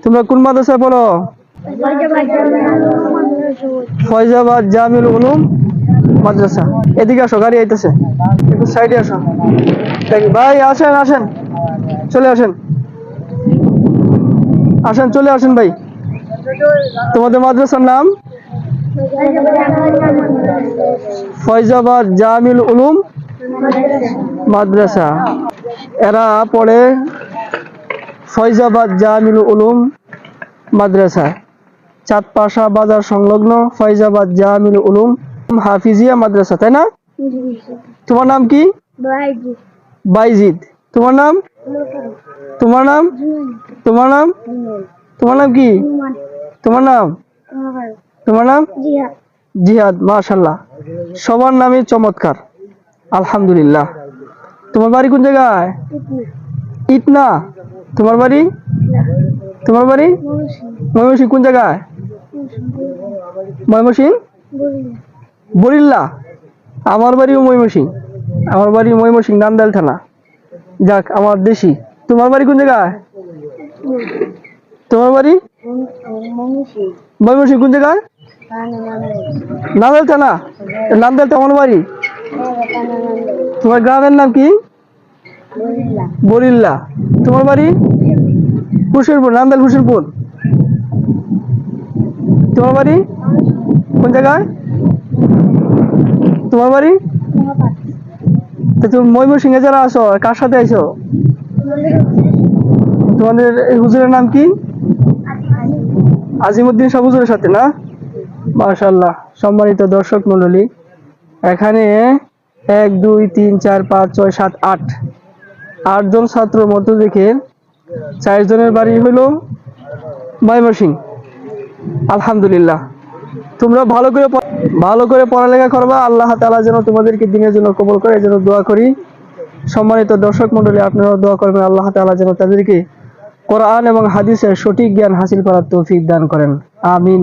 তোমরা কোন মাদ্রাসায় পড়ো? ফয়জাবাদ জামিউল উলুম মাদ্রাসা। এদিকে আসো, গাড়ি আইতেছে, একটু সাইডে আসো। ভাই আসেন আসেন, চলে আসেন আসেন, চলে আসেন ভাই। তোমাদের মাদ্রাসার নাম? ফয়জাবাদ জামিউল উলুম মাদ্রাসা। এরা পড়ে ফয়জাবাদ জামিউল উলুম মাদ্রাসা, চাঁদপাশা বাজার সংলগ্ন ফয়জাবাদ জামিউল উলুম হাফিজিয়া মাদ্রাসা, তাই না? তোমার নাম কি? বাইজিদ। তোমার নাম? তোমার নাম? তোমার নাম? তোমার নাম কি? তোমার নাম? তোমার নাম? জিহাদ। মাশাআল্লাহ, সবার নামই চমৎকার, আলহামদুলিল্লাহ। তোমার বাড়ি কোন জায়গায়? ইটনা। তোমার বাড়ি? তোমার বাড়ি ময়মনসিংহ। কোন জায়গায়? ময়মনসিংহ বরিল্লা। আমার বাড়িও ময়মনসিংহ, আমার বাড়ি ময়মনসিংহ নান্দাইল থানা। যাক, আমার দেশি। তোমার বাড়ি কোন জায়গায়? তোমার বাড়ি ময়মনসিংহ কোন জায়গায়? নান্দাইল থানা। নান্দাইল তো আমার বাড়ি। তোমার গ্রামের নাম কি? বরিল্লা। তোমার বাড়ি? হুসেনপুর, নান্দাইল হুসেনপুর। তোমার বাড়ি কোন জায়গায়? তোমার বাড়ি? তুমি ময়মনসিংহে যারা আছো, কার সাথে আইছো? তোমাদের হুজুরের নাম কি? আজিমউদ্দিন সাহেব হুজুরের সাথে না? মাশাআল্লাহ। সম্মানিত দর্শক মণ্ডলী, এখানে 1 2 3 4 5 6 7 8 জন ছাত্র মধ্য থেকে 4 জনের বাড়ি হলো ময়মনসিংহ। আলহামদুলিল্লাহ। তোমরা ভালো করে পড়ালেখা করবা। আল্লাহ তাআলা যেন তোমাদেরকে দিনের জন্য কবুল করে, যেন দোয়া করি। সম্মানিত দর্শক মণ্ডলী, আপনারাও দোয়া করবেন আল্লাহ তাআলা যেন তাদেরকে কোরআন এবং হাদিসের সঠিক জ্ঞান হাসিল করার তৌফিক দান করেন। আমিন।